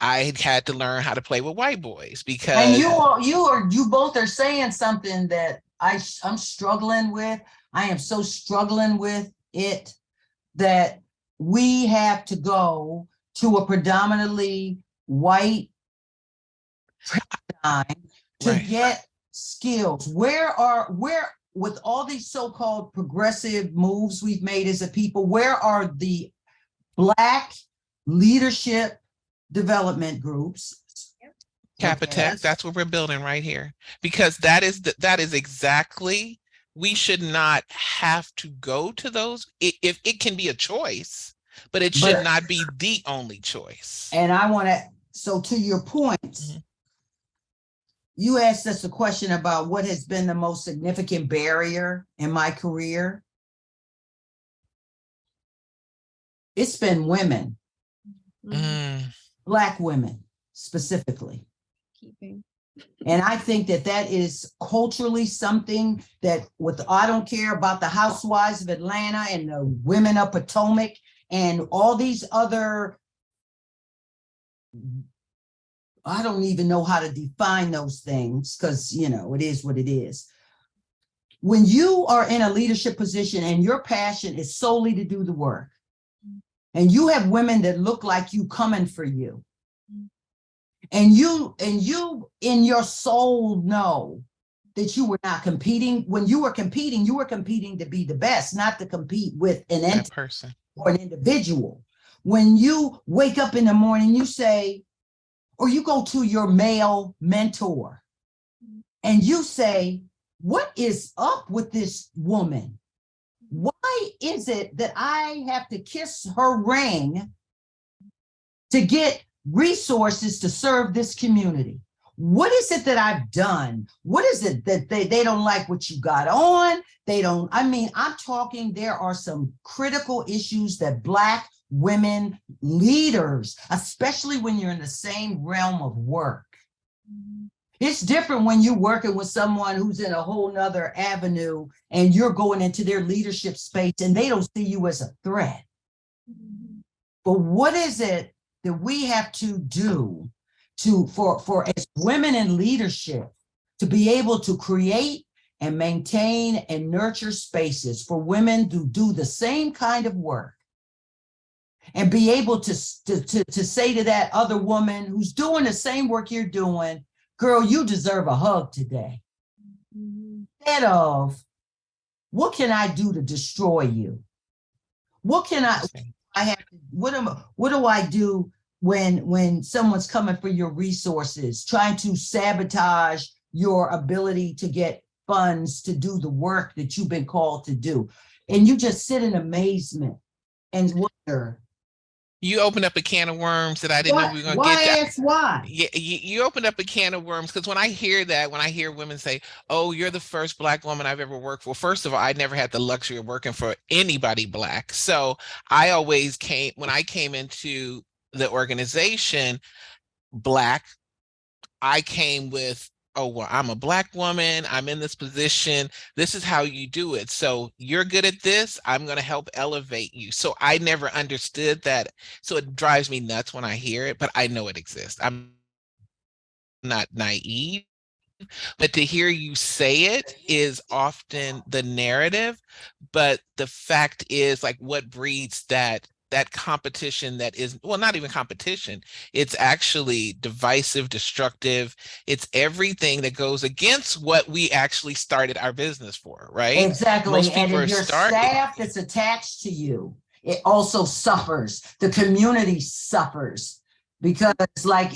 I had to learn how to play with white boys
And
because
you both are saying something that I'm struggling with. I am so struggling with it that we have to go to a predominantly white paradigm to
right.
get skills. Where with all these so-called progressive moves we've made as a people, where are the Black leadership development groups?
CapaTech, that's what we're building right here. Because that is exactly, we should not have to go to those. If it can be a choice, but it should not be the only choice.
And I want to, so to your point, you asked us a question about what has been the most significant barrier in my career. It's been women, Black women specifically. And I think that is culturally something that I don't care about the housewives of Atlanta and the women of Potomac and all these other, I don't even know how to define those things because, it is what it is. When you are in a leadership position and your passion is solely to do the work, and you have women that look like you coming for you, and you in your soul know that you were not competing. When you were competing to be the best, not to compete with an entity
person
or an individual. When you wake up in the morning, you say, or you go to your male mentor and you say, what is up with this woman? Why is it that I have to kiss her ring to get resources to serve this community? What is it that I've done? What is it that they don't like what you got on? I'm talking, there are some critical issues that Black women leaders, especially when you're in the same realm of work. It's different when you're working with someone who's in a whole nother avenue and you're going into their leadership space and they don't see you as a threat. But what is it that we have to do for as women in leadership to be able to create and maintain and nurture spaces for women to do the same kind of work and be able to say to that other woman who's doing the same work you're doing, girl, you deserve a hug today. Instead of, what can I do to destroy you? What can I have, what do I do when someone's coming for your resources, trying to sabotage your ability to get funds to do the work that you've been called to do? And you just sit in amazement and wonder.
You opened up a can of worms that I didn't know we were going to
Why
get to.
ask why?
You opened up a can of worms, because when I hear that, when I hear women say, "Oh, you're the first Black woman I've ever worked for," first of all, I never had the luxury of working for anybody Black. So I always when I came into the organization Black, I came with, oh, well, I'm a Black woman, I'm in this position, this is how you do it. So you're good at this, I'm going to help elevate you. So I never understood that. So it drives me nuts when I hear it, but I know it exists. I'm not naive. But to hear you say it is often the narrative. But the fact is, like, what breeds that competition that is, well, not even competition. It's actually divisive, destructive. It's everything that goes against what we actually started our business for, right?
Exactly.
Most
And
people
if
are
your
starting.
staff that's attached to you, it also suffers. The community suffers because, like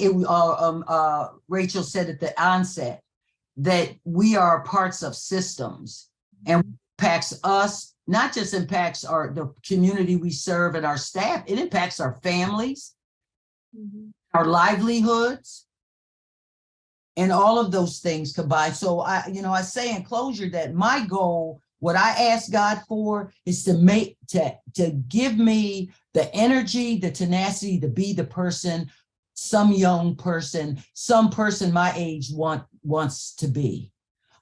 Rachel said at the onset, that we are parts of systems, and impacts us, not just impacts the community we serve and our staff, it impacts our families, our livelihoods, and all of those things combined. So I say in closure that my goal, what I ask God for, is to give me the energy, the tenacity to be the person some young person, some person my age wants to be.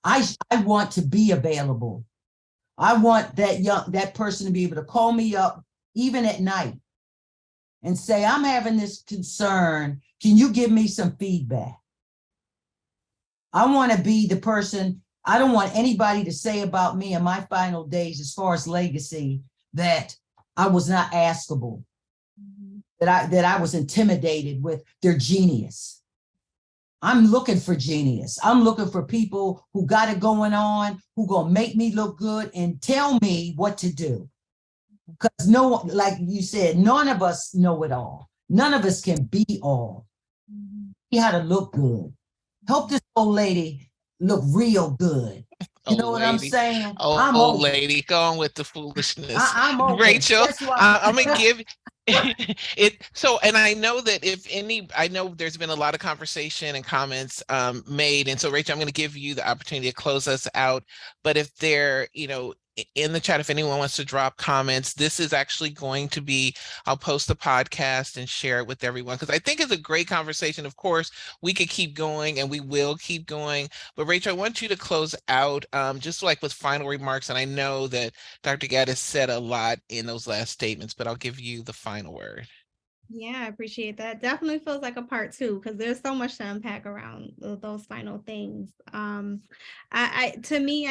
I want to be available. I want that person to be able to call me up even at night and say, I'm having this concern. Can you give me some feedback? I want to be the person. I don't want anybody to say about me in my final days, as far as legacy, that I was not askable, that I was intimidated with their genius. I'm looking for genius. I'm looking for people who got it going on, who gonna make me look good and tell me what to do. Because no one, like you said, none of us know it all. None of us can be all. You how to look good. Help this old lady look real good. You know what I'm saying? I'm
Old
open.
lady, go on with the foolishness.
I'm open.
Rachel,
That's why
I'm gonna give it. So, and I know that I know there's been a lot of conversation and comments made, and so Rachel, I'm going to give you the opportunity to close us out. But if there, in the chat, if anyone wants to drop comments, this is actually going to be, I'll post the podcast and share it with everyone, because I think it's a great conversation. Of course, we could keep going and we will keep going. But Rachel, I want you to close out just like with final remarks. And I know that Dr. Gaddis said a lot in those last statements, but I'll give you the final word.
Yeah, I appreciate that. Definitely feels like a part two, because there's so much to unpack around those final things. To me,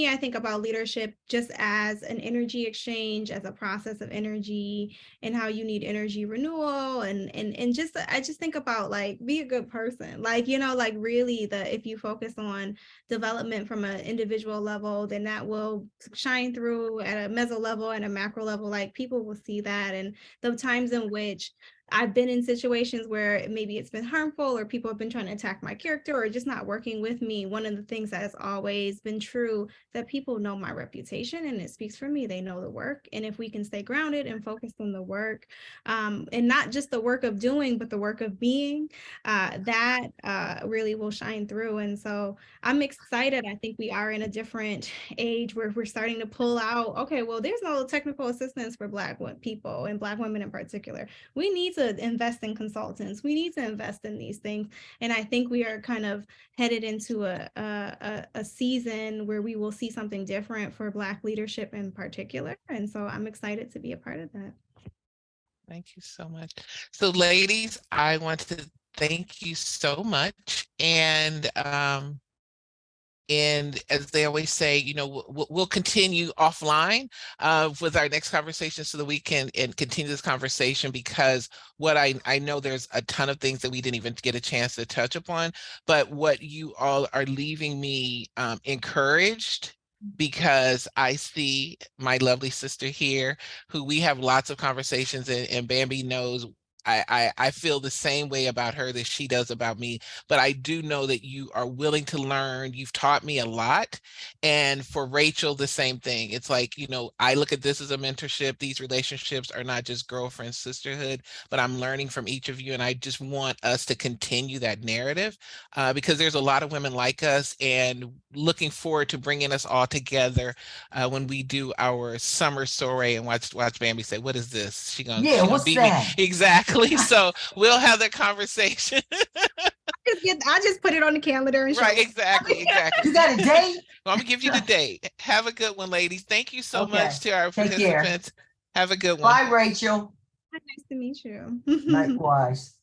I think about leadership just as an energy exchange, as a process of energy, and how you need energy renewal, and just I just think about, like, be a good person, like, like really, if you focus on development from an individual level, then that will shine through at a meso level and a macro level. Like, people will see that, and the times in which I've been in situations where maybe it's been harmful, or people have been trying to attack my character, or just not working with me. One of the things that has always been true, that people know my reputation, and it speaks for me. They know the work. And if we can stay grounded and focused on the work, and not just the work of doing, but the work of being, that really will shine through. And so I'm excited. I think we are in a different age where we're starting to pull out, okay, well, there's no technical assistance for Black people, and Black women in particular. We need to invest in consultants. We need to invest in these things. And I think we are kind of headed into a season where we will see something different for Black leadership in particular. And so I'm excited to be a part of that.
Thank you so much. So, ladies, I want to thank you so much. And as they always say, we'll continue offline with our next conversation, so that we can continue this conversation, because what I know, there's a ton of things that we didn't even get a chance to touch upon, but what you all are leaving me encouraged because I see my lovely sister here who we have lots of conversations, and Bambi knows I feel the same way about her that she does about me, but I do know that you are willing to learn. You've taught me a lot. And for Rachel, the same thing. It's like, I look at this as a mentorship. These relationships are not just girlfriend sisterhood, but I'm learning from each of you. And I just want us to continue that narrative because there's a lot of women like us, and looking forward to bringing us all together when we do our summer soiree and watch Bambi say, "What is this?"
Yeah,
She gonna
what's
beat me
that?
exactly. So we'll have that conversation.
I just put it on the calendar and show
Right,
up.
exactly.
You got a date?
Well, I'm gonna give you the date. Have a good one, ladies. Thank you so much
Okay.
to our
Take care.
participants. Have a good one.
Bye, Rachel.
Nice to meet you.
Likewise.